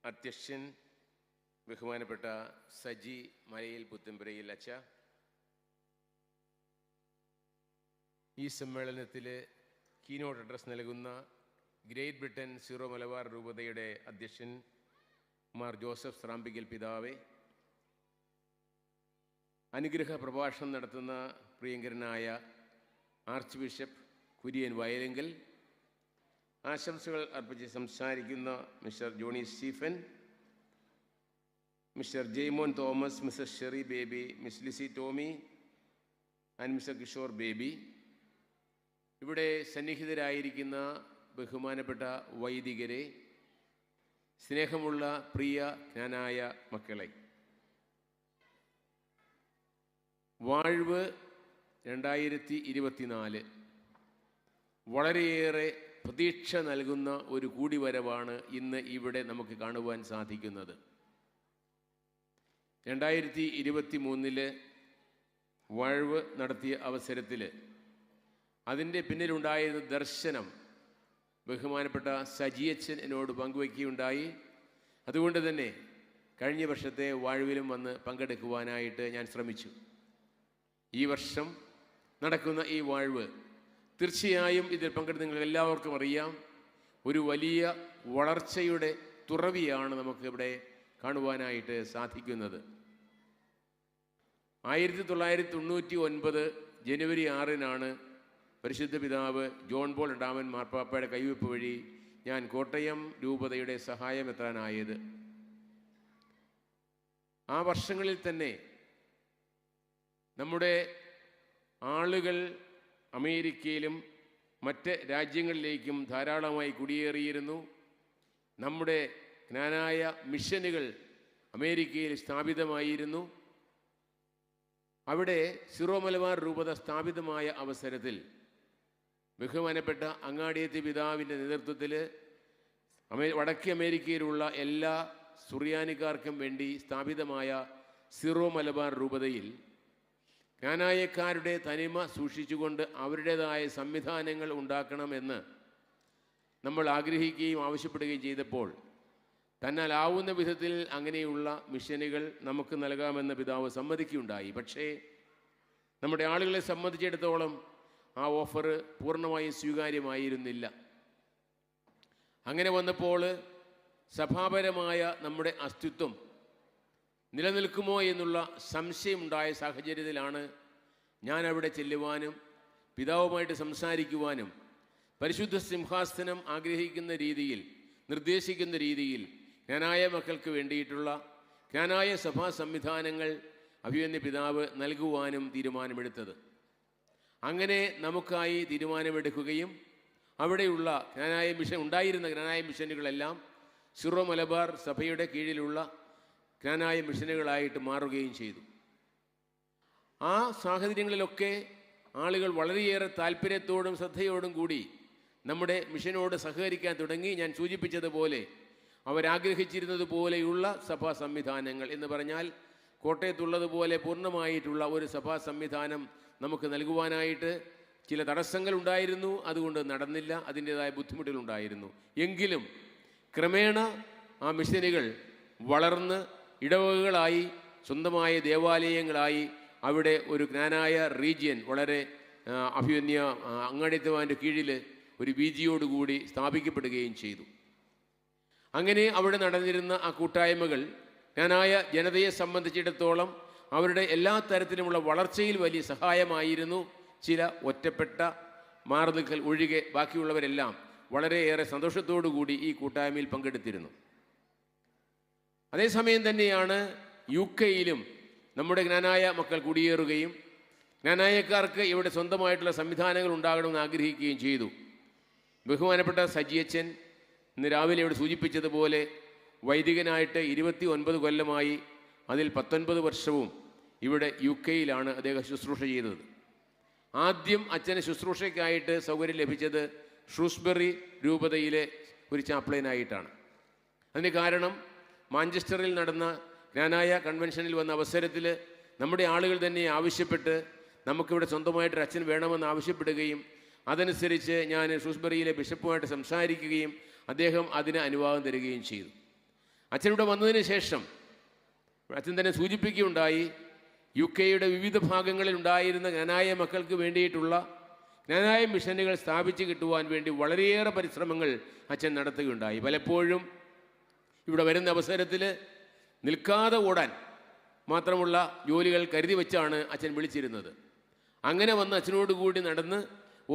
അധ്യക്ഷൻ ബഹുമാനപ്പെട്ട സജി മലയിൽ പുത്തമ്പുരയിൽ അച്ഛ, ഈ സമ്മേളനത്തിൽ കീനോട്ട് അഡ്രസ് നൽകുന്ന ഗ്രേറ്റ് ബ്രിട്ടൻ സീറോ മലബാർ രൂപതയുടെ അധ്യക്ഷൻ മാർ ജോസഫ് സ്രാമ്പിക്കൽ പിതാവേ, അനുഗ്രഹ പ്രഭാഷണം നടത്തുന്ന പ്രിയങ്കരനായ ആർച്ച് ബിഷപ്പ് കുര്യൻ വയലെങ്കൽ, ആശംസകൾ അർപ്പിച്ച് സംസാരിക്കുന്ന mister Johny Stephen, mister Jaimon Thomas, mister Sherry Baby, miss Lizzy Tomy and mister Kishore Baby, ഇവിടെ സന്നിഹിതരായിരിക്കുന്ന ബഹുമാനപ്പെട്ട വൈദികരെ, സ്നേഹമുള്ള പ്രിയ ജ്ഞാനായ മക്കളെ, വാഴ്വ് 2024 വളരെയേറെ പ്രതീക്ഷ നൽകുന്ന ഒരു കൂടിവരവാണ് ഇന്ന് ഇവിടെ നമുക്ക് കാണുവാൻ സാധിക്കുന്നത്. 2023 വാഴ്വ് നടത്തിയ അവസരത്തിൽ അതിൻ്റെ പിന്നിലുണ്ടായിരുന്ന ദർശനം ബഹുമാനപ്പെട്ട സജിയച്ചൻ എന്നോട് പങ്കുവയ്ക്കുകയുണ്ടായി. അതുകൊണ്ട് തന്നെ കഴിഞ്ഞ വർഷത്തെ വാഴ്വിലും വന്ന് പങ്കെടുക്കുവാനായിട്ട് ഞാൻ ശ്രമിച്ചു. ഈ വർഷം നടക്കുന്ന ഈ വാഴ്വ് തീർച്ചയായും ഇതിൽ പങ്കെടുത്ത് നിങ്ങൾക്ക് എല്ലാവർക്കും അറിയാം, ഒരു വലിയ വളർച്ചയുടെ തുറവിയാണ് നമുക്കിവിടെ കാണുവാനായിട്ട് സാധിക്കുന്നത്. 1999 ജനുവരി 6 പരിശുദ്ധ പിതാവ് ജോൺ പോൾ രണ്ടാമൻ മാർപ്പാപ്പയുടെ കൈവയ്പ് വഴി ഞാൻ കോട്ടയം രൂപതയുടെ സഹായമെത്താനായത്. ആ വർഷങ്ങളിൽ തന്നെ നമ്മുടെ ആളുകൾ അമേരിക്കയിലും മറ്റ് രാജ്യങ്ങളിലേക്കും ധാരാളമായി കുടിയേറിയിരുന്നു. നമ്മുടെ ജ്ഞാനായ മിഷനുകൾ അമേരിക്കയിൽ സ്ഥാപിതമായിരുന്നു. അവിടെ സിറോ മലബാർ രൂപത സ്ഥാപിതമായ അവസരത്തിൽ ബഹുമാനപ്പെട്ട അങ്ങാടിയത്തി പിതാവിൻ്റെ നേതൃത്വത്തിൽ വടക്കേ അമേരിക്കയിലുള്ള എല്ലാ സുറിയാനിക്കാർക്കും വേണ്ടി സ്ഥാപിതമായ സിറോ മലബാർ രൂപതയിൽ ജ്ഞാനായക്കാരുടെ തനിമ സൂക്ഷിച്ചുകൊണ്ട് അവരുടേതായ സംവിധാനങ്ങൾ ഉണ്ടാക്കണമെന്ന് നമ്മൾ ആഗ്രഹിക്കുകയും ആവശ്യപ്പെടുകയും ചെയ്തപ്പോൾ തന്നാലാവുന്ന വിധത്തിൽ അങ്ങനെയുള്ള മിഷനുകൾ നമുക്ക് നൽകാമെന്ന് പിതാവ് സമ്മതിക്കുകയുണ്ടായി. പക്ഷേ നമ്മുടെ ആളുകളെ സംബന്ധിച്ചിടത്തോളം ആ ഓഫർ പൂർണ്ണമായും സ്വീകാര്യമായിരുന്നില്ല. അങ്ങനെ വന്നപ്പോൾ സഭാപരമായ നമ്മുടെ അസ്തിത്വം നിലനിൽക്കുമോ എന്നുള്ള സംശയമുണ്ടായ സാഹചര്യത്തിലാണ് ഞാൻ അവിടെ ചെല്ലുവാനും പിതാവുമായിട്ട് സംസാരിക്കുവാനും പരിശുദ്ധ സിംഹാസനം ആഗ്രഹിക്കുന്ന രീതിയിൽ, നിർദ്ദേശിക്കുന്ന രീതിയിൽ ജ്ഞാനായ മക്കൾക്ക് വേണ്ടിയിട്ടുള്ള ജ്ഞാനായ സഭാ സംവിധാനങ്ങൾ അഭിമന്യ പിതാവ് നൽകുവാനും തീരുമാനമെടുത്തത്. അങ്ങനെ നമുക്കായി തീരുമാനമെടുക്കുകയും അവിടെയുള്ള ജ്ഞാനായ മിഷൻ ഉണ്ടായിരുന്ന ജ്ഞാനായ മിഷനുകളെല്ലാം സിറോ മലബാർ സഭയുടെ കീഴിലുള്ള ജ്ഞാനായ മിഷനുകളായിട്ട് മാറുകയും ചെയ്തു. ആ സാഹചര്യങ്ങളിലൊക്കെ ആളുകൾ വളരെയേറെ താല്പര്യത്തോടും ശ്രദ്ധയോടും കൂടി നമ്മുടെ മിഷനോട് സഹകരിക്കാൻ തുടങ്ങി. ഞാൻ സൂചിപ്പിച്ചതുപോലെ അവരാഗ്രഹിച്ചിരുന്നത് പോലെയുള്ള സഭാ സംവിധാനങ്ങൾ എന്ന് പറഞ്ഞാൽ കോട്ടയത്തുള്ളതുപോലെ പൂർണ്ണമായിട്ടുള്ള ഒരു സഭാ സംവിധാനം നമുക്ക് നൽകുവാനായിട്ട് ചില തടസ്സങ്ങൾ ഉണ്ടായിരുന്നു. അതുകൊണ്ട് നടന്നില്ല, അതിൻ്റേതായ ബുദ്ധിമുട്ടുകളുണ്ടായിരുന്നു. എങ്കിലും ക്രമേണ ആ മിഷനുകൾ വളർന്ന് ഇടവകകളായി, സ്വന്തമായ ദേവാലയങ്ങളായി അവിടെ ഒരു ജ്ഞാനായ റീജിയൻ വളരെ അഭിമന്യ അങ്ങാടിത്തവാൻ്റെ കീഴിൽ ഒരു വീതിയോടുകൂടി സ്ഥാപിക്കപ്പെടുകയും ചെയ്തു. അങ്ങനെ അവിടെ നടന്നിരുന്ന ആ കൂട്ടായ്മകൾ ജ്ഞാനായ ജനതയെ സംബന്ധിച്ചിടത്തോളം അവരുടെ എല്ലാ തരത്തിലുമുള്ള വളർച്ചയിൽ വലിയ സഹായമായിരുന്നു. ചില ഒറ്റപ്പെട്ട മാറുനിൽക്കൽ ഒഴികെ ബാക്കിയുള്ളവരെല്ലാം വളരെയേറെ സന്തോഷത്തോടു കൂടി ഈ കൂട്ടായ്മയിൽ പങ്കെടുത്തിരുന്നു. അതേസമയം തന്നെയാണ് UK-യിലും നമ്മുടെ ജ്ഞാനായ മക്കൾ കുടിയേറുകയും ജ്ഞാനായക്കാർക്ക് ഇവിടെ സ്വന്തമായിട്ടുള്ള സംവിധാനങ്ങൾ ഉണ്ടാകണമെന്ന് ആഗ്രഹിക്കുകയും ചെയ്തു. ബഹുമാനപ്പെട്ട സജിയച്ചൻ ഇന്ന് രാവിലെ ഇവിടെ സൂചിപ്പിച്ചതുപോലെ വൈദികനായിട്ട് 29 കൊല്ലമായി, അതിൽ 19 വർഷവും ഇവിടെ UK-യിലാണ് അദ്ദേഹം ശുശ്രൂഷ ചെയ്തത്. ആദ്യം അച്ഛന് ശുശ്രൂഷയ്ക്കായിട്ട് സൗകര്യം ലഭിച്ചത് ഷ്രൂസ്ബറി രൂപതയിലെ ഒരു ചാപ്ലൈനായിട്ടാണ്. അതിന് കാരണം മാഞ്ചസ്റ്ററിൽ നടന്ന ജ്ഞാനായ കൺവെൻഷനിൽ വന്ന അവസരത്തിൽ നമ്മുടെ ആളുകൾ തന്നെ ആവശ്യപ്പെട്ട് നമുക്കിവിടെ സ്വന്തമായിട്ടൊരു അച്ഛൻ വേണമെന്ന് ആവശ്യപ്പെടുകയും അതനുസരിച്ച് ഞാൻ ഷ്രൂസ്ബറിയിലെ ബിഷപ്പുമായിട്ട് സംസാരിക്കുകയും അദ്ദേഹം അതിന് അനുവാദം തരികയും ചെയ്തു. അച്ഛനിവിടെ വന്നതിന് ശേഷം അച്ഛൻ തന്നെ സൂചിപ്പിക്കുകയുണ്ടായി, UK-യുടെ വിവിധ ഭാഗങ്ങളിൽ ഉണ്ടായിരുന്ന ജ്ഞാനായ മക്കൾക്ക് വേണ്ടിയിട്ടുള്ള ജ്ഞാനായ മിഷനുകൾ സ്ഥാപിച്ച് കിട്ടുവാൻ വേണ്ടി വളരെയേറെ പരിശ്രമങ്ങൾ അച്ഛൻ നടത്തുകയുണ്ടായി. പലപ്പോഴും ഇവിടെ വരുന്ന അവസരത്തിൽ നിൽക്കാതെ ഓടാൻ മാത്രമുള്ള ജോലികൾ കരുതി വെച്ചാണ് അച്ഛൻ വിളിച്ചിരുന്നത്. അങ്ങനെ വന്ന് അച്ഛനോടുകൂടി നടന്ന്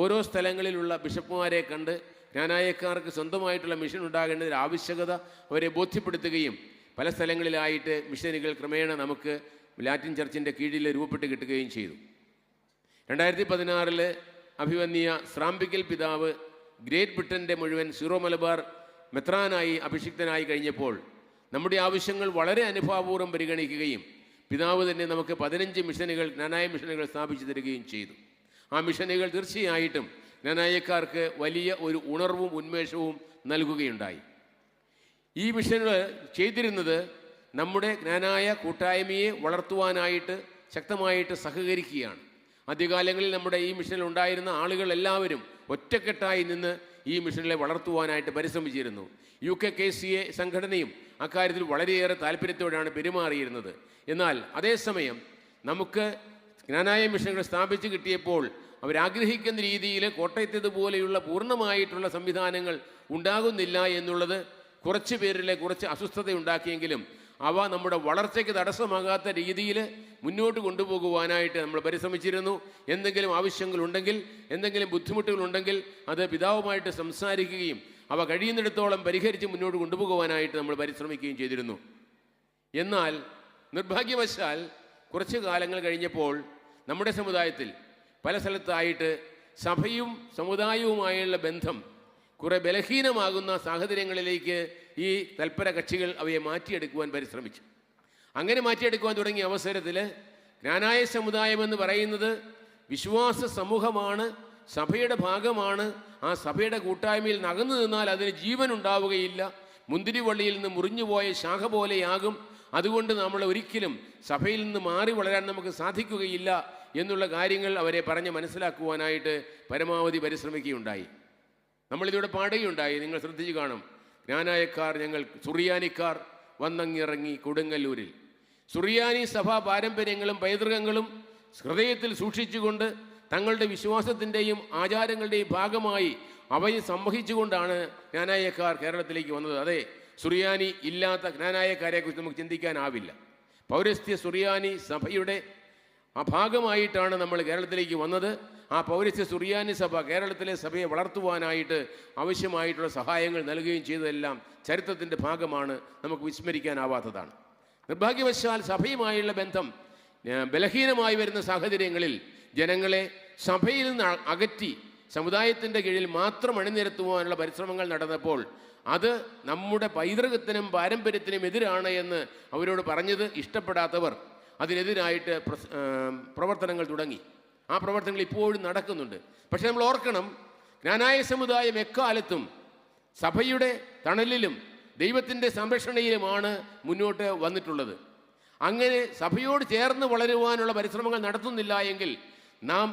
ഓരോ സ്ഥലങ്ങളിലുള്ള ബിഷപ്പുമാരെ കണ്ട് ജ്ഞാനായക്കാർക്ക് സ്വന്തമായിട്ടുള്ള മിഷൻ ഉണ്ടാകേണ്ടതിൻ്റെ ആവശ്യകത അവരെ ബോധ്യപ്പെടുത്തുകയും പല സ്ഥലങ്ങളിലായിട്ട് മിഷനുകൾ ക്രമേണ നമുക്ക് ലാറ്റിൻ ചർച്ചിൻ്റെ കീഴിൽ രൂപപ്പെട്ട് കിട്ടുകയും ചെയ്തു. 2016 അഭിവന്യ സ്രാമ്പിക്കൽ പിതാവ് ഗ്രേറ്റ് ബ്രിട്ടൻ്റെ മുഴുവൻ സീറോ മലബാർ മെത്രാനായി അഭിഷിക്തനായി കഴിഞ്ഞപ്പോൾ നമ്മുടെ ആവശ്യങ്ങൾ വളരെ അനുഭാവപൂർവ്വം പരിഗണിക്കുകയും പിതാവ് തന്നെ നമുക്ക് 15 മിഷനുകൾ ജ്ഞാനായ മിഷനുകൾ സ്ഥാപിച്ചു തരികയും ചെയ്തു. ആ മിഷനുകൾ തീർച്ചയായിട്ടും ജ്ഞാനായക്കാർക്ക് വലിയ ഒരു ഉണർവും ഉന്മേഷവും നൽകുകയുണ്ടായി. ഈ മിഷനുകൾ ചെയ്തിരുന്നത് നമ്മുടെ ജ്ഞാനായ കൂട്ടായ്മയെ വളർത്തുവാനായിട്ട് ശക്തമായിട്ട് സഹകരിക്കുകയാണ്. ആദ്യകാലങ്ങളിൽ നമ്മുടെ ഈ മിഷനിൽ ഉണ്ടായിരുന്ന ആളുകൾ എല്ലാവരും ഒറ്റക്കെട്ടായി നിന്ന് ഈ മിഷനിലെ വളർത്തുവാനായിട്ട് പരിശ്രമിച്ചിരുന്നു. UKKCA സംഘടനയും അക്കാര്യത്തിൽ വളരെയേറെ താല്പര്യത്തോടെയാണ് പെരുമാറിയിരുന്നത്. എന്നാൽ അതേസമയം നമുക്ക് ജ്ഞാനായ മിഷനുകൾ സ്ഥാപിച്ച് കിട്ടിയപ്പോൾ അവരാഗ്രഹിക്കുന്ന രീതിയിൽ കോട്ടയത്തേതുപോലെയുള്ള പൂർണ്ണമായിട്ടുള്ള സംവിധാനങ്ങൾ ഉണ്ടാകുന്നില്ല എന്നുള്ളത് കുറച്ച് പേരിലെ കുറച്ച് അസ്വസ്ഥതയുണ്ടാക്കിയെങ്കിലും അവ നമ്മുടെ വളർച്ചയ്ക്ക് തടസ്സമാകാത്ത രീതിയിൽ മുന്നോട്ട് കൊണ്ടുപോകുവാനായിട്ട് നമ്മൾ പരിശ്രമിച്ചിരുന്നു. എന്തെങ്കിലും ആവശ്യങ്ങളുണ്ടെങ്കിൽ, എന്തെങ്കിലും ബുദ്ധിമുട്ടുകളുണ്ടെങ്കിൽ അത് പിതാവുമായിട്ട് സംസാരിക്കുകയും അവ കഴിയുന്നിടത്തോളം പരിഹരിച്ച് മുന്നോട്ട് കൊണ്ടുപോകുവാനായിട്ട് നമ്മൾ പരിശ്രമിക്കുകയും ചെയ്തിരുന്നു. എന്നാൽ നിർഭാഗ്യവശാൽ കുറച്ച് കാലങ്ങൾ കഴിഞ്ഞപ്പോൾ നമ്മുടെ സമുദായത്തിൽ പല സ്ഥലത്തായിട്ട് സഭയും സമുദായവുമായുള്ള ബന്ധം കുറെ ബലഹീനമാകുന്ന സാഹചര്യങ്ങളിലേക്ക് ഈ തൽപര കക്ഷികൾ അവയെ മാറ്റിയെടുക്കുവാൻ പരിശ്രമിച്ചു. അങ്ങനെ മാറ്റിയെടുക്കുവാൻ തുടങ്ങിയ അവസരത്തിൽ ജ്ഞാനായ സമുദായം എന്ന് പറയുന്നത് വിശ്വാസ സമൂഹമാണ്, സഭയുടെ ഭാഗമാണ്. ആ സഭയുടെ കൂട്ടായ്മയിൽ നകന്നു നിന്നാൽ അതിന് ജീവൻ ഉണ്ടാവുകയില്ല, മുന്തിരിവള്ളിയിൽ നിന്ന് മുറിഞ്ഞുപോയ ശാഖ പോലെയാകും. അതുകൊണ്ട് നമ്മൾ ഒരിക്കലും സഭയിൽ നിന്ന് മാറി വളരാൻ നമുക്ക് സാധിക്കുകയില്ല എന്നുള്ള കാര്യങ്ങൾ അവരെ പറഞ്ഞ് മനസ്സിലാക്കുവാനായിട്ട് പരമാവധി പരിശ്രമിക്കുകയുണ്ടായി. നമ്മളിതിവിടെ പാടുകയുണ്ടായി, നിങ്ങൾ ശ്രദ്ധിച്ചു കാണും. ജ്ഞാനായക്കാർ ഞങ്ങൾ സുറിയാനിക്കാർ വന്നങ്ങിറങ്ങി കൊടുങ്ങല്ലൂരിൽ. സുറിയാനി സഭാ പാരമ്പര്യങ്ങളും പൈതൃകങ്ങളും ഹൃദയത്തിൽ സൂക്ഷിച്ചുകൊണ്ട് തങ്ങളുടെ വിശ്വാസത്തിൻ്റെയും ആചാരങ്ങളുടെയും ഭാഗമായി അവയെ സംവഹിച്ചുകൊണ്ടാണ് ജ്ഞാനായക്കാർ കേരളത്തിലേക്ക് വന്നത്. അതെ, സുറിയാനി ഇല്ലാത്ത ജ്ഞാനായക്കാരെക്കുറിച്ച് നമുക്ക് ചിന്തിക്കാനാവില്ല. പൗരസ്ത്യ സുറിയാനി സഭയുടെ ആ ഭാഗമായിട്ടാണ് നമ്മൾ കേരളത്തിലേക്ക് വന്നത്. ആ പൗരസ്ത്യ സുറിയാനി സഭ കേരളത്തിലെ സഭയെ വളർത്തുവാനായിട്ട് ആവശ്യമായിട്ടുള്ള സഹായങ്ങൾ നൽകുകയും ചെയ്തതെല്ലാം ചരിത്രത്തിൻ്റെ ഭാഗമാണ്, നമുക്ക് വിസ്മരിക്കാനാവാത്തതാണ്. നിർഭാഗ്യവശാൽ സഭയുമായുള്ള ബന്ധം ബലഹീനമായി വരുന്ന സാഹചര്യങ്ങളിൽ ജനങ്ങളെ സഭയിൽ നിന്ന് അകറ്റി സമുദായത്തിൻ്റെ കീഴിൽ മാത്രം അണിനിരത്തുവാനുള്ള പരിശ്രമങ്ങൾ നടന്നപ്പോൾ അത് നമ്മുടെ പൈതൃകത്തിനും പാരമ്പര്യത്തിനും എതിരാണ് എന്ന് അവരോട് പറഞ്ഞത് ഇഷ്ടപ്പെടാത്തവർ അതിനെതിരായിട്ട് പ്രവർത്തനങ്ങൾ തുടങ്ങി. ആ പ്രവർത്തനങ്ങൾ ഇപ്പോഴും നടക്കുന്നുണ്ട്. പക്ഷെ നമ്മൾ ഓർക്കണം, ജ്ഞാനായ സമുദായം എക്കാലത്തും സഭയുടെ തണലിലും ദൈവത്തിൻ്റെ സംരക്ഷണയിലുമാണ് മുന്നോട്ട് വന്നിട്ടുള്ളത്. അങ്ങനെ സഭയോട് ചേർന്ന് വളരുവാനുള്ള പരിശ്രമങ്ങൾ നടത്തുന്നില്ല എങ്കിൽ നാം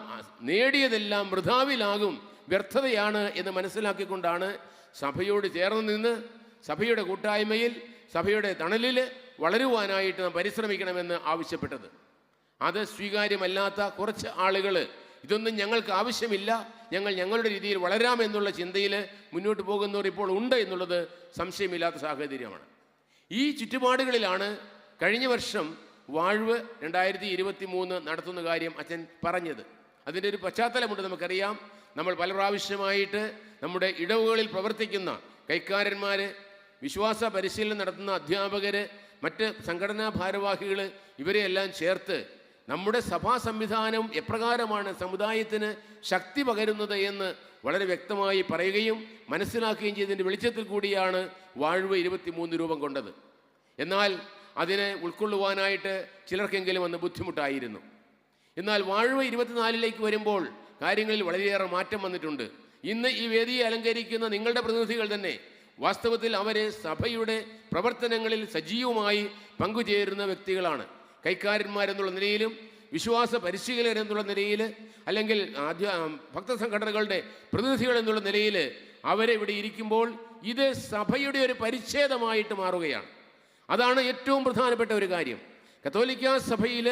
നേടിയതെല്ലാം വൃഥാവിലാകും, വ്യർത്ഥതയാണ് എന്ന് മനസ്സിലാക്കിക്കൊണ്ടാണ് സഭയോട് ചേർന്ന് നിന്ന് സഭയുടെ കൂട്ടായ്മയിൽ സഭയുടെ തണലിൽ വളരുവാനായിട്ട് നാം പരിശ്രമിക്കണമെന്ന് ആവശ്യപ്പെട്ടത്. അത് സ്വീകാര്യമല്ലാത്ത കുറച്ച് ആളുകൾ ഇതൊന്നും ഞങ്ങൾക്ക് ആവശ്യമില്ല, ഞങ്ങളുടെ രീതിയിൽ വളരാമെന്നുള്ള ചിന്തയിൽ മുന്നോട്ട് പോകുന്നവർ ഇപ്പോൾ ഉണ്ട് എന്നുള്ളത് സംശയമില്ലാത്ത സാഹചര്യമാണ്. ഈ ചുറ്റുപാടുകളിലാണ് കഴിഞ്ഞ വർഷം വാഴ്വ് 2023 നടത്തുന്ന കാര്യം അച്ഛൻ പറഞ്ഞത്. അതിൻ്റെ ഒരു പശ്ചാത്തലമുണ്ട്, നമുക്കറിയാം. നമ്മൾ പല പ്രാവശ്യമായിട്ട് നമ്മുടെ ഇടവുകളിൽ പ്രവർത്തിക്കുന്ന കൈക്കാരന്മാർ, വിശ്വാസ പരിശീലനം നടത്തുന്ന അധ്യാപകർ, മറ്റ് സംഘടനാ ഭാരവാഹികൾ, ഇവരെയെല്ലാം ചേർത്ത് നമ്മുടെ സഭാ സംവിധാനം എപ്രകാരമാണ് സമുദായത്തിന് ശക്തി പകരുന്നത് എന്ന് വളരെ വ്യക്തമായി പറയുകയും മനസ്സിലാക്കുകയും ചെയ്തതിൻ്റെ വെളിച്ചത്തിൽ കൂടിയാണ് വാഴ്വ് 23 രൂപം കൊണ്ടത്. എന്നാൽ അതിനെ ഉൾക്കൊള്ളുവാനായിട്ട് ചിലർക്കെങ്കിലും അന്ന് ബുദ്ധിമുട്ടായിരുന്നു. എന്നാൽ വാഴ്വ് 24 വരുമ്പോൾ കാര്യങ്ങളിൽ വളരെയേറെ മാറ്റം വന്നിട്ടുണ്ട്. ഇന്ന് ഈ വേദിയെ അലങ്കരിക്കുന്ന നിങ്ങളുടെ പ്രതിനിധികൾ തന്നെ വാസ്തവത്തിൽ അവരെ സഭയുടെ പ്രവർത്തനങ്ങളിൽ സജീവമായി പങ്കുചേരുന്ന വ്യക്തികളാണ്. കൈക്കാരന്മാരെന്നുള്ള നിലയിലും വിശ്വാസ പരിശീലകരെന്നുള്ള നിലയിൽ, അല്ലെങ്കിൽ ഭക്തസംഘടനകളുടെ പ്രതിനിധികൾ എന്നുള്ള നിലയിൽ അവരെ ഇവിടെ ഇരിക്കുമ്പോൾ ഇത് സഭയുടെ ഒരു പരിച്ഛേദമായിട്ട് മാറുകയാണ്. അതാണ് ഏറ്റവും പ്രധാനപ്പെട്ട ഒരു കാര്യം. കത്തോലിക്ക സഭയിൽ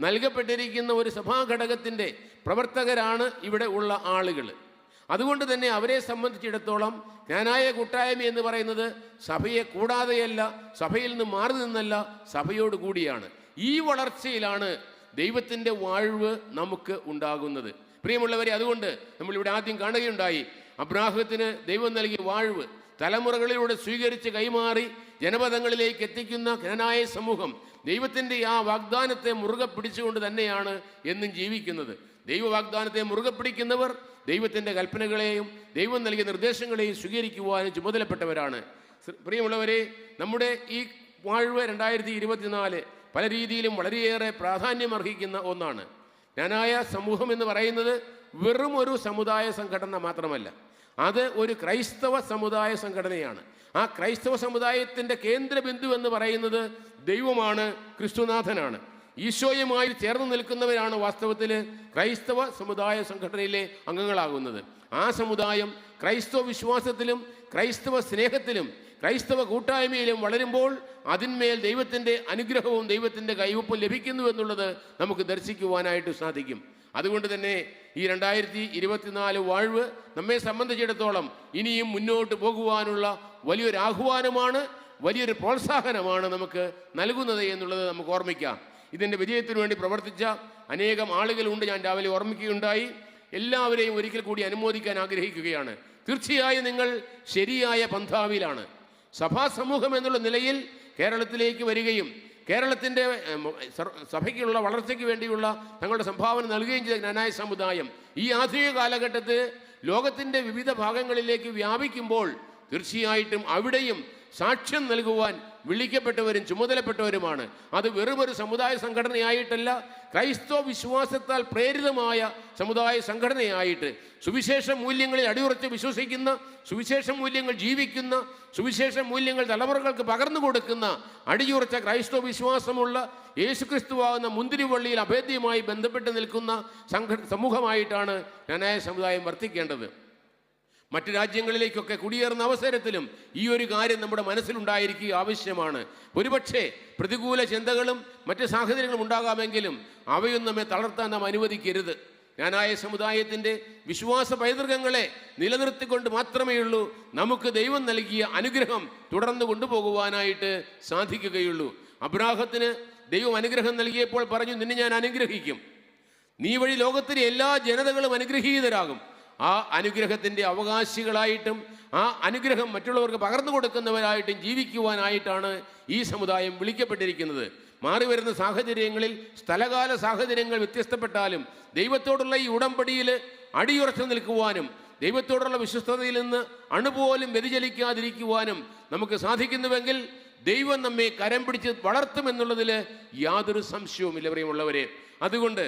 നൽകപ്പെട്ടിരിക്കുന്ന ഒരു സഭാഘടകത്തിൻ്റെ പ്രവർത്തകരാണ് ഇവിടെ ഉള്ള ആളുകൾ. അതുകൊണ്ട് തന്നെ അവരെ സംബന്ധിച്ചിടത്തോളം ജ്ഞാനായ കൂട്ടായ്മ എന്ന് പറയുന്നത് സഭയെ കൂടാതെയല്ല, സഭയിൽ നിന്ന് മാറി നിന്നല്ല, സഭയോട് കൂടിയാണ്. ഈ വളർച്ചയിലാണ് ദൈവത്തിൻ്റെ വാഴ്വ് നമുക്ക് ഉണ്ടാകുന്നത്. പ്രിയമുള്ളവരെ, അതുകൊണ്ട് നമ്മളിവിടെ ആദ്യം കാണുകയുണ്ടായി, അബ്രാഹത്തിന് ദൈവം നൽകിയ വാഴ്വ് തലമുറകളിലൂടെ സ്വീകരിച്ച് കൈമാറി ജനപദങ്ങളിലേക്ക് എത്തിക്കുന്ന ജ്ഞാനായ സമൂഹം ദൈവത്തിൻ്റെ ആ വാഗ്ദാനത്തെ മുറുകെ പിടിച്ചുകൊണ്ട് തന്നെയാണ് എന്നും ജീവിക്കുന്നത്. ദൈവ വാഗ്ദാനത്തെ മുറുകെ പിടിക്കുന്നവർ ദൈവത്തിൻ്റെ കൽപ്പനകളെയും ദൈവം നൽകിയ നിർദ്ദേശങ്ങളെയും സ്വീകരിക്കുവാനും ചുമതലപ്പെട്ടവരാണ്. പ്രിയമുള്ളവരെ, നമ്മുടെ ഈ വാഴ്വ് 2024 പല രീതിയിലും വളരെയേറെ പ്രാധാന്യമർഹിക്കുന്ന ഒന്നാണ്. ജ്ഞാനായ സമൂഹം എന്ന് പറയുന്നത് വെറും ഒരു സമുദായ സംഘടന മാത്രമല്ല, അത് ഒരു ക്രൈസ്തവ സമുദായ സംഘടനയാണ്. ആ ക്രൈസ്തവ സമുദായത്തിൻ്റെ കേന്ദ്രബിന്ദു എന്ന് പറയുന്നത് ദൈവമാണ്, ക്രിസ്തുനാഥനാണ്. ഈശോയുമായി ചേർന്ന് നിൽക്കുന്നവരാണ് വാസ്തവത്തിൽ ക്രൈസ്തവ സമുദായ സംഘടനയിലെ അംഗങ്ങളാകുന്നത്. ആ സമുദായം ക്രൈസ്തവ വിശ്വാസത്തിലും ക്രൈസ്തവ സ്നേഹത്തിലും ക്രൈസ്തവ കൂട്ടായ്മയിലും വളരുമ്പോൾ അതിന്മേൽ ദൈവത്തിൻ്റെ അനുഗ്രഹവും ദൈവത്തിൻ്റെ കൈവപ്പും ലഭിക്കുന്നു എന്നുള്ളത് നമുക്ക് ദർശിക്കുവാനായിട്ട് സാധിക്കും. അതുകൊണ്ട് തന്നെ ഈ 2024 വാഴ്വ് നമ്മെ സംബന്ധിച്ചിടത്തോളം ഇനിയും മുന്നോട്ട് പോകുവാനുള്ള വലിയൊരു ആഹ്വാനമാണ്, വലിയൊരു പ്രോത്സാഹനമാണ് നമുക്ക് നൽകുന്നത് എന്നുള്ളത് നമുക്ക് ഓർമ്മിക്കാം. ഇതിൻ്റെ വിജയത്തിനു വേണ്ടി പ്രവർത്തിച്ച അനേകം ആളുകളുണ്ട്. ഞാൻ രാവിലെ ഓർമ്മിക്കുകയുണ്ടായി. എല്ലാവരെയും ഒരിക്കൽ കൂടി അനുമോദിക്കാൻ ആഗ്രഹിക്കുകയാണ്. തീർച്ചയായും നിങ്ങൾ ശരിയായ പന്ഥാവിലാണ്. സഭാ സമൂഹം എന്നുള്ള നിലയിൽ കേരളത്തിലേക്ക് വരികയും കേരളത്തിൻ്റെ സഭയ്ക്കുള്ള വളർച്ചയ്ക്ക് വേണ്ടിയുള്ള തങ്ങളുടെ സംഭാവന നൽകുകയും ചെയ്ത ജ്ഞാനായ സമുദായം ഈ ആധുനിക കാലഘട്ടത്തിൽ ലോകത്തിൻ്റെ വിവിധ ഭാഗങ്ങളിലേക്ക് വ്യാപിക്കുമ്പോൾ തീർച്ചയായിട്ടും അവിടെയും സാക്ഷ്യം നൽകുവാൻ വിളിക്കപ്പെട്ടവരും ചുമതലപ്പെട്ടവരുമാണ്. അത് വെറുമൊരു സമുദായ സംഘടനയായിട്ടല്ല, ക്രൈസ്തവ വിശ്വാസത്താൽ പ്രേരിതമായ സമുദായ സംഘടനയായിട്ട് സുവിശേഷ മൂല്യങ്ങളിൽ അടിയുറച്ച് വിശ്വസിക്കുന്ന, സുവിശേഷ മൂല്യങ്ങൾ ജീവിക്കുന്ന, സുവിശേഷ മൂല്യങ്ങൾ തലമുറകൾക്ക് പകർന്നു കൊടുക്കുന്ന അടിയുറച്ച ക്രൈസ്തവ വിശ്വാസമുള്ള യേശുക്രിസ്തുവാകുന്ന മുന്തിരിവള്ളിയിൽ അഭേദ്യമായി ബന്ധപ്പെട്ട് നിൽക്കുന്ന സമൂഹമായിട്ടാണ് ജ്ഞാനായ സമുദായം വർത്തിക്കേണ്ടത്. മറ്റ് രാജ്യങ്ങളിലേക്കൊക്കെ കുടിയേറുന്ന അവസരത്തിലും ഈ ഒരു കാര്യം നമ്മുടെ മനസ്സിലുണ്ടായിരിക്കുക ആവശ്യമാണ്. ഒരുപക്ഷെ പ്രതികൂല ചിന്തകളും മറ്റ് സാഹചര്യങ്ങളും ഉണ്ടാകാമെങ്കിലും അവയൊന്നും നമ്മെ തളർത്താൻ നാം അനുവദിക്കരുത്. ജ്ഞാനായ സമുദായത്തിൻ്റെ വിശ്വാസ പൈതൃകങ്ങളെ നിലനിർത്തിക്കൊണ്ട് മാത്രമേ ഉള്ളൂ നമുക്ക് ദൈവം നൽകിയ അനുഗ്രഹം തുടർന്ന് കൊണ്ടുപോകുവാനായിട്ട് സാധിക്കുകയുള്ളൂ. അബ്രാഹത്തിന് ദൈവം അനുഗ്രഹം നൽകിയപ്പോൾ പറഞ്ഞു, നിന്നെ ഞാൻ അനുഗ്രഹിക്കും, നീ വഴി ലോകത്തിലെ എല്ലാ ജനതകളും അനുഗ്രഹീതരാകും. ആ അനുഗ്രഹത്തിൻ്റെ അവകാശികളായിട്ടും ആ അനുഗ്രഹം മറ്റുള്ളവർക്ക് പകർന്നു കൊടുക്കുന്നവരായിട്ടും ജീവിക്കുവാനായിട്ടാണ് ഈ സമുദായം വിളിക്കപ്പെട്ടിരിക്കുന്നത്. മാറി വരുന്ന സാഹചര്യങ്ങളിൽ സ്ഥലകാല സാഹചര്യങ്ങൾ വ്യത്യസ്തപ്പെട്ടാലും ദൈവത്തോടുള്ള ഈ ഉടമ്പടിയിൽ അടിയുറച്ചു നിൽക്കുവാനും ദൈവത്തോടുള്ള വിശ്വസ്തതയിൽ നിന്ന് അണുപോലും വ്യതിചലിക്കാതിരിക്കുവാനും നമുക്ക് സാധിക്കുന്നുവെങ്കിൽ ദൈവം നമ്മെ കരം പിടിച്ച് വളർത്തുമെന്നുള്ളതിൽ യാതൊരു സംശയവുമില്ല പ്രിയമുള്ളവരെ. അതുകൊണ്ട്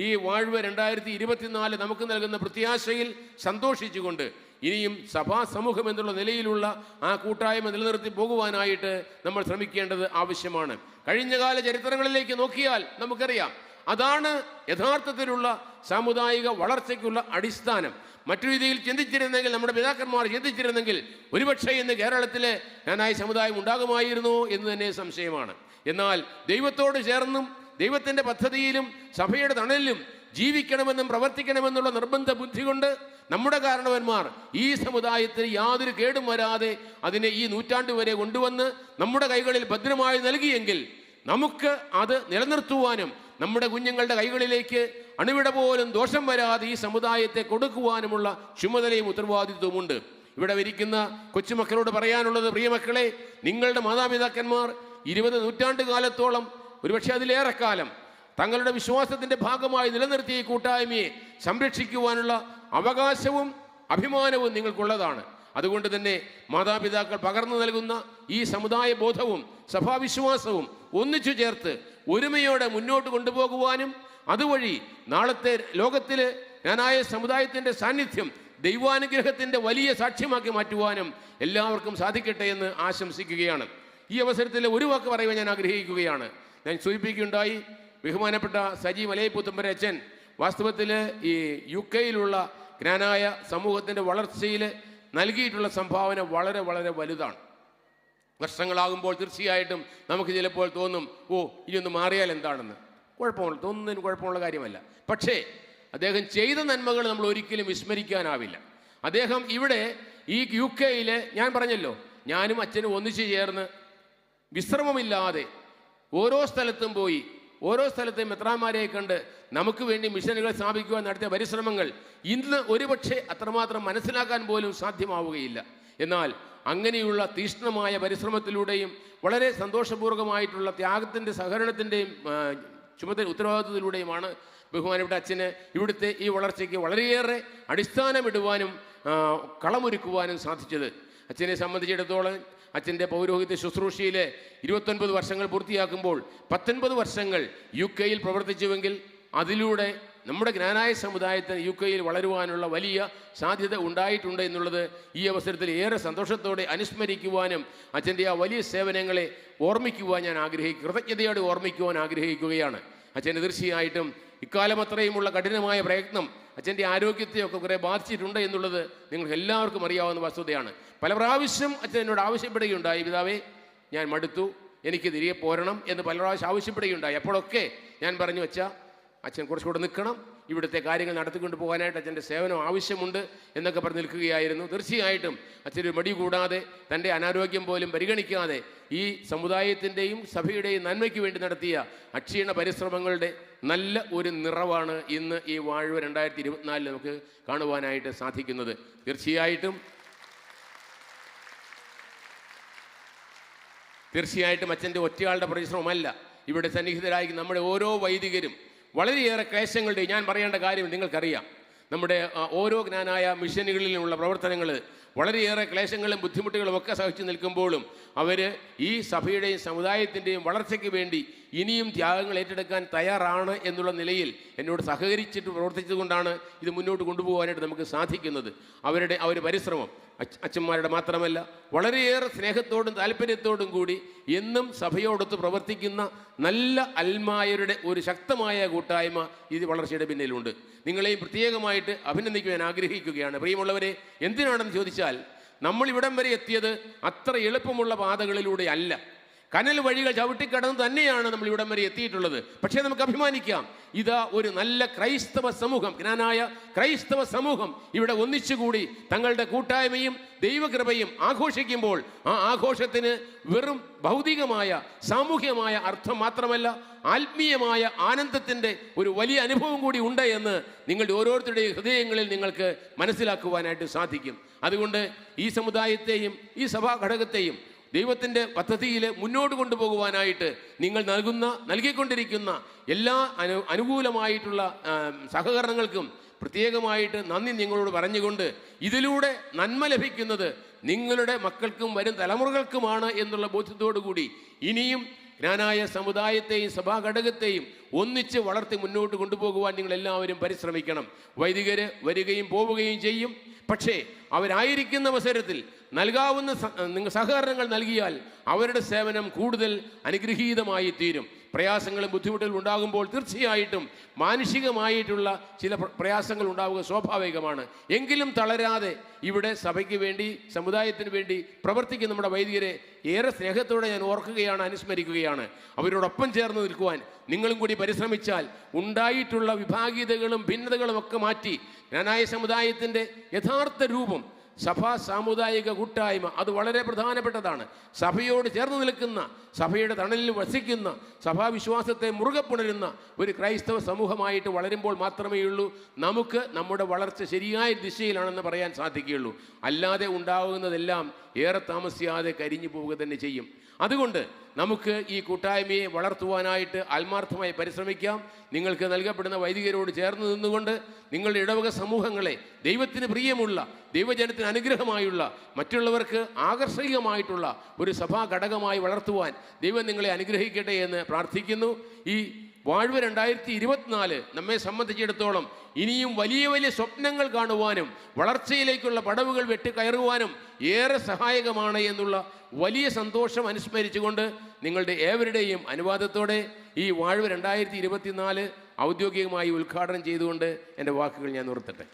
ഈ വാഴ്വ് 2024 നമുക്ക് നൽകുന്ന പ്രത്യാശയിൽ സന്തോഷിച്ചുകൊണ്ട് ഇനിയും സഭാ സമൂഹം എന്നുള്ള നിലയിലുള്ള ആ കൂട്ടായ്മ നിലനിർത്തി പോകുവാനായിട്ട് നമ്മൾ ശ്രമിക്കേണ്ടത് ആവശ്യമാണ്. കഴിഞ്ഞകാല ചരിത്രങ്ങളിലേക്ക് നോക്കിയാൽ നമുക്കറിയാം, അതാണ് യഥാർത്ഥത്തിലുള്ള സാമുദായിക വളർച്ചയ്ക്കുള്ള അടിസ്ഥാനം. മറ്റു രീതിയിൽ ചിന്തിച്ചിരുന്നെങ്കിൽ, നമ്മുടെ പിതാക്കന്മാർ ചിന്തിച്ചിരുന്നെങ്കിൽ ഒരുപക്ഷെ ഇന്ന് കേരളത്തിലെ ജ്ഞാനായ സമുദായം ഉണ്ടാകുമായിരുന്നു എന്ന് തന്നെ സംശയമാണ്. എന്നാൽ ദൈവത്തോട് ചേർന്നും ദൈവത്തിൻ്റെ പദ്ധതിയിലും സഭയുടെ തണലിലും ജീവിക്കണമെന്നും പ്രവർത്തിക്കണമെന്നുള്ള നിർബന്ധ ബുദ്ധി കൊണ്ട് നമ്മുടെ കാരണവന്മാർ ഈ സമുദായത്തിന് യാതൊരു കേടും വരാതെ അതിനെ ഈ നൂറ്റാണ്ട് വരെ കൊണ്ടുവന്ന് നമ്മുടെ കൈകളിൽ ഭദ്രമായി നൽകിയെങ്കിൽ നമുക്ക് അത് നിലനിർത്തുവാനും നമ്മുടെ കുഞ്ഞുങ്ങളുടെ കൈകളിലേക്ക് അണുവിട പോലും ദോഷം വരാതെ ഈ സമുദായത്തെ കൊടുക്കുവാനുമുള്ള ചുമതലയും ഉത്തരവാദിത്വമുണ്ട്. ഇവിടെ ഇരിക്കുന്ന കൊച്ചുമക്കളോട് പറയാനുള്ളത്, പ്രിയമക്കളെ, നിങ്ങളുടെ മാതാപിതാക്കന്മാർ 20 നൂറ്റാണ്ട് കാലത്തോളം, ഒരുപക്ഷെ അതിലേറെക്കാലം തങ്ങളുടെ വിശ്വാസത്തിൻ്റെ ഭാഗമായി നിലനിർത്തിയ ഈ കൂട്ടായ്മയെ സംരക്ഷിക്കുവാനുള്ള അവകാശവും അഭിമാനവും നിങ്ങൾക്കുള്ളതാണ്. അതുകൊണ്ട് തന്നെ മാതാപിതാക്കൾ പകർന്നു നൽകുന്ന ഈ സമുദായ ബോധവും സഭാവിശ്വാസവും ഒന്നിച്ചു ചേർത്ത് ഒരുമയോടെ മുന്നോട്ട് കൊണ്ടുപോകുവാനും അതുവഴി നാളത്തെ ലോകത്തിൽ ജ്ഞാനായ സമുദായത്തിൻ്റെ സാന്നിധ്യം ദൈവാനുഗ്രഹത്തിൻ്റെ വലിയ സാക്ഷ്യമാക്കി മാറ്റുവാനും എല്ലാവർക്കും സാധിക്കട്ടെ എന്ന് ആശംസിക്കുകയാണ്. ഈ അവസരത്തിൽ ഒരു വാക്ക് പറയുവാൻ ഞാൻ ആഗ്രഹിക്കുകയാണ്. ഞാൻ സൂചിപ്പിക്കുകയുണ്ടായി, ബഹുമാനപ്പെട്ട സജി മലയപ്പുത്തമ്പര അച്ഛൻ വാസ്തവത്തിൽ ഈ UK-യിലുള്ള ജ്ഞാനായ സമൂഹത്തിൻ്റെ വളർച്ചയിൽ നൽകിയിട്ടുള്ള സംഭാവന വളരെ വളരെ വലുതാണ്. വർഷങ്ങളാകുമ്പോൾ തീർച്ചയായിട്ടും നമുക്ക് ചിലപ്പോൾ തോന്നും, ഓ ഇനിയൊന്ന് മാറിയാൽ എന്താണെന്ന്. കുഴപ്പമുള്ള തോന്നുന്നതിന് കുഴപ്പമുള്ള കാര്യമല്ല. പക്ഷേ അദ്ദേഹം ചെയ്ത നന്മകൾ നമ്മൾ ഒരിക്കലും വിസ്മരിക്കാനാവില്ല. അദ്ദേഹം ഇവിടെ ഈ UK ഞാൻ പറഞ്ഞല്ലോ, ഞാനും അച്ഛനും ഒന്നിച്ചു ചേർന്ന് വിശ്രമമില്ലാതെ ഓരോ സ്ഥലത്തും പോയി ഓരോ സ്ഥലത്തെയും മെത്രാന്മാരെ കണ്ട് നമുക്ക് വേണ്ടി മിഷനുകൾ സ്ഥാപിക്കുവാൻ നടത്തിയ പരിശ്രമങ്ങൾ ഇന്ന് ഒരുപക്ഷെ അത്രമാത്രം മനസ്സിലാക്കാൻ പോലും സാധ്യമാവുകയില്ല. എന്നാൽ അങ്ങനെയുള്ള തീക്ഷ്ണമായ പരിശ്രമത്തിലൂടെയും വളരെ സന്തോഷപൂർവ്വമായിട്ടുള്ള ത്യാഗത്തിൻ്റെ സഹകരണത്തിൻ്റെയും ഉത്തരവാദിത്വത്തിലൂടെയുമാണ് ബഹുമാനപ്പെട്ട അച്ഛന് ഇവിടുത്തെ ഈ വളർച്ചയ്ക്ക് വളരെയേറെ അടിസ്ഥാനമിടുവാനും കളമൊരുക്കുവാനും സാധിച്ചത്. അച്ഛനെ സംബന്ധിച്ചിടത്തോളം അച്ഛൻ്റെ പൗരോഹിത്യ ശുശ്രൂഷയിലെ 29 വർഷങ്ങൾ പൂർത്തിയാക്കുമ്പോൾ 19 വർഷങ്ങൾ UK പ്രവർത്തിച്ചുവെങ്കിൽ അതിലൂടെ നമ്മുടെ ജ്ഞാനായ സമുദായത്തിന് UK വളരുവാനുള്ള വലിയ സാധ്യത ഉണ്ടായിട്ടുണ്ട് എന്നുള്ളത് ഈ അവസരത്തിൽ ഏറെ സന്തോഷത്തോടെ അനുസ്മരിക്കുവാനും അച്ഛൻ്റെ ആ വലിയ സേവനങ്ങളെ ഓർമ്മിക്കുവാൻ ഞാൻ കൃതജ്ഞതയോടെ ഓർമ്മിക്കുവാൻ ആഗ്രഹിക്കുകയാണ്. അച്ഛന് തീർച്ചയായിട്ടും ഇക്കാലം അത്രയുമുള്ള കഠിനമായ പ്രയത്നം അച്ഛൻ്റെ ആരോഗ്യത്തെയൊക്കെ കുറേ ബാധിച്ചിട്ടുണ്ട് എന്നുള്ളത് നിങ്ങൾക്ക് എല്ലാവർക്കും അറിയാവുന്ന വസ്തുതയാണ്. പല പ്രാവശ്യം അച്ഛൻ എന്നോട് ആവശ്യപ്പെടുകയുണ്ടായി, പിതാവേ ഞാൻ മടുത്തു, എനിക്ക് തിരികെ പോരണം എന്ന് പല പ്രാവശ്യം ആവശ്യപ്പെടുകയുണ്ടായി. അപ്പോഴൊക്കെ ഞാൻ പറഞ്ഞു, അച്ഛൻ കുറച്ചുകൂടെ നിൽക്കണം, ഇവിടുത്തെ കാര്യങ്ങൾ നടത്തിക്കൊണ്ട് പോകാനായിട്ട് അച്ഛൻ്റെ സേവനം ആവശ്യമുണ്ട് എന്നൊക്കെ പറഞ്ഞ് നിൽക്കുകയായിരുന്നു. തീർച്ചയായിട്ടും അച്ഛനൊരു മടി കൂടാതെ തൻ്റെ അനാരോഗ്യം പോലും പരിഗണിക്കാതെ ഈ സമുദായത്തിൻ്റെയും സഭയുടെയും നന്മയ്ക്ക് വേണ്ടി നടത്തിയ അക്ഷീണ പരിശ്രമങ്ങളുടെ നല്ല ഒരു നിറവാണ് ഇന്ന് ഈ വാഴ്വ് 2024 നമുക്ക് കാണുവാനായിട്ട് സാധിക്കുന്നത്. തീർച്ചയായിട്ടും അച്ഛൻ്റെ ഒറ്റയാളുടെ പരിശ്രമമല്ല. ഇവിടെ സന്നിഹിതരായി നമ്മുടെ ഓരോ വൈദികരും വളരെയേറെ ക്ലേശങ്ങളുടെ, ഞാൻ പറയേണ്ട കാര്യം നിങ്ങൾക്കറിയാം, നമ്മുടെ ഓരോ ജ്ഞാനായ മിഷനുകളിലുള്ള പ്രവർത്തനങ്ങൾ വളരെയേറെ ക്ലേശങ്ങളും ബുദ്ധിമുട്ടുകളും ഒക്കെ സഹിച്ചു നിൽക്കുമ്പോഴും അവർ ഈ സഭയുടെയും സമുദായത്തിൻ്റെയും വളർച്ചയ്ക്ക് വേണ്ടി ഇനിയും ത്യാഗങ്ങൾ ഏറ്റെടുക്കാൻ തയ്യാറാണ് എന്നുള്ള നിലയിൽ എന്നോട് സഹകരിച്ചിട്ട് പ്രവർത്തിച്ചുകൊണ്ടാണ് ഇത് മുന്നോട്ട് കൊണ്ടുപോകാനായിട്ട് നമുക്ക് സാധിക്കുന്നത്. അവരുടെ പരിശ്രമം അച്ഛന്മാരുടെ മാത്രമല്ല, വളരെയേറെ സ്നേഹത്തോടും താല്പര്യത്തോടും കൂടി എന്നും സഭയോടൊത്ത് പ്രവർത്തിക്കുന്ന നല്ല അൽമായരുടെ ഒരു ശക്തമായ കൂട്ടായ്മ ഇത് വളർച്ചയുടെ പിന്നിലുണ്ട്. നിങ്ങളെയും പ്രത്യേകമായിട്ട് അഭിനന്ദിക്കുവാൻ ആഗ്രഹിക്കുകയാണ്. പ്രിയമുള്ളവരെ, എന്തിനാണെന്ന് ചോദിച്ചാൽ, നമ്മൾ ഇവിടം വരെ എത്തിയത് അത്ര എളുപ്പമുള്ള പാതകളിലൂടെ അല്ല. കനൽ വഴികൾ ചവിട്ടിക്കടന്ന് തന്നെയാണ് നമ്മൾ ഇവിടം വരെ എത്തിയിട്ടുള്ളത്. പക്ഷേ നമുക്ക് അഭിമാനിക്കാം, ഇതാ ഒരു നല്ല ക്രൈസ്തവ സമൂഹം, ജ്ഞാനായ ക്രൈസ്തവ സമൂഹം ഇവിടെ ഒന്നിച്ചുകൂടി തങ്ങളുടെ കൂട്ടായ്മയും ദൈവകൃപയും ആഘോഷിക്കുമ്പോൾ ആ ആഘോഷത്തിന് വെറും ഭൗതികമായ സാമൂഹ്യമായ അർത്ഥം മാത്രമല്ല, ആത്മീയമായ ആനന്ദത്തിൻ്റെ ഒരു വലിയ അനുഭവം കൂടി ഉണ്ട് എന്ന് നിങ്ങളുടെ ഓരോരുത്തരുടെയും ഹൃദയങ്ങളിൽ നിങ്ങൾക്ക് മനസ്സിലാക്കുവാനായിട്ട് സാധിക്കും. അതുകൊണ്ട് ഈ സമുദായത്തെയും ഈ സഭാ ഘടകത്തെയും ദൈവത്തിൻ്റെ പദ്ധതിയിൽ മുന്നോട്ട് കൊണ്ടുപോകുവാനായിട്ട് നിങ്ങൾ നൽകിക്കൊണ്ടിരിക്കുന്ന എല്ലാ അനുകൂലമായിട്ടുള്ള സഹകരണങ്ങൾക്കും പ്രത്യേകമായിട്ട് നന്ദി നിങ്ങളോട് പറഞ്ഞുകൊണ്ട്, ഇതിലൂടെ നന്മ ലഭിക്കുന്നത് നിങ്ങളുടെ മക്കൾക്കും വരും തലമുറകൾക്കുമാണ് എന്നുള്ള ബോധ്യത്തോടു കൂടി ഇനിയും ജ്ഞാനായ സമുദായത്തെയും സഭാഘടകത്തെയും ഒന്നിച്ച് വളർത്തി മുന്നോട്ട് കൊണ്ടുപോകുവാൻ നിങ്ങളെല്ലാവരും പരിശ്രമിക്കണം. വൈദികർ വരികയും പോവുകയും ചെയ്യും. പക്ഷേ അവരായിരിക്കുന്ന അവസരത്തിൽ നൽകാവുന്ന സഹകരണങ്ങൾ നൽകിയാൽ അവരുടെ സേവനം കൂടുതൽ അനുഗ്രഹീതമായി തീരും. പ്രയാസങ്ങളും ബുദ്ധിമുട്ടുകളും ഉണ്ടാകുമ്പോൾ തീർച്ചയായിട്ടും മാനുഷികമായിട്ടുള്ള ചില പ്രയാസങ്ങൾ ഉണ്ടാവുക സ്വാഭാവികമാണ്. എങ്കിലും തളരാതെ ഇവിടെ സഭയ്ക്ക് വേണ്ടി സമുദായത്തിന് വേണ്ടി പ്രവർത്തിക്കുന്ന നമ്മുടെ വൈദികരെ ഏറെ സ്നേഹത്തോടെ ഞാൻ ഓർക്കുകയാണ്, അനുസ്മരിക്കുകയാണ്. അവരോടൊപ്പം ചേർന്ന് നിൽക്കുവാൻ നിങ്ങളും കൂടി പരിശ്രമിച്ചാൽ ഉണ്ടായിട്ടുള്ള വിഭാഗീയതകളും ഭിന്നതകളും ഒക്കെ മാറ്റി ജ്ഞാനായ സമുദായത്തിൻ്റെ യഥാർത്ഥ രൂപം, സഭാ സാമുദായിക കൂട്ടായ്മ, അത് വളരെ പ്രധാനപ്പെട്ടതാണ്. സഭയോട് ചേർന്ന് നിൽക്കുന്ന, സഭയുടെ തണലിൽ വസിക്കുന്ന, സഭാവിശ്വാസത്തെ മുറുകെ പുണരുന്ന ഒരു ക്രൈസ്തവ സമൂഹമായിട്ട് വളരുമ്പോൾ മാത്രമേ ഉള്ളൂ നമുക്ക് നമ്മുടെ വളർച്ച ശരിയായ ദിശയിലാണെന്ന് പറയാൻ സാധിക്കുകയുള്ളൂ. അല്ലാതെ ഉണ്ടാകുന്നതെല്ലാം ഏറെ താമസിയാതെ കരിഞ്ഞു പോവുക തന്നെ ചെയ്യും. അതുകൊണ്ട് നമുക്ക് ഈ കൂട്ടായ്മയെ വളർത്തുവാനായിട്ട് ആത്മാർത്ഥമായി പരിശ്രമിക്കാം. നിങ്ങൾക്ക് നൽകപ്പെടുന്ന വൈദികരോട് ചേർന്ന് നിന്നുകൊണ്ട് നിങ്ങളുടെ ഇടവക സമൂഹങ്ങളെ ദൈവത്തിന് പ്രിയമുള്ള, ദൈവജനത്തിന് അനുഗ്രഹമായുള്ള, മറ്റുള്ളവർക്ക് ആകർഷകമായിട്ടുള്ള ഒരു സഭാ ഘടകമായി വളർത്തുവാൻ ദൈവം നിങ്ങളെ അനുഗ്രഹിക്കട്ടെ എന്ന് പ്രാർത്ഥിക്കുന്നു. ഈ വാഴ്വ് 2024 നമ്മെ സംബന്ധിച്ചിടത്തോളം ഇനിയും വലിയ വലിയ സ്വപ്നങ്ങൾ കാണുവാനും വളർച്ചയിലേക്കുള്ള പടവുകൾ വെട്ടിക്കയറുവാനും ഏറെ സഹായകമാണ് എന്നുള്ള വലിയ സന്തോഷം അനുസ്മരിച്ചുകൊണ്ട് നിങ്ങളുടെ ഏവരുടെയും അനുവാദത്തോടെ ഈ വാഴ്വ് 2024 ഔദ്യോഗികമായി ഉദ്ഘാടനം ചെയ്തുകൊണ്ട് എൻ്റെ വാക്കുകൾ ഞാൻ നിർത്തട്ടെ.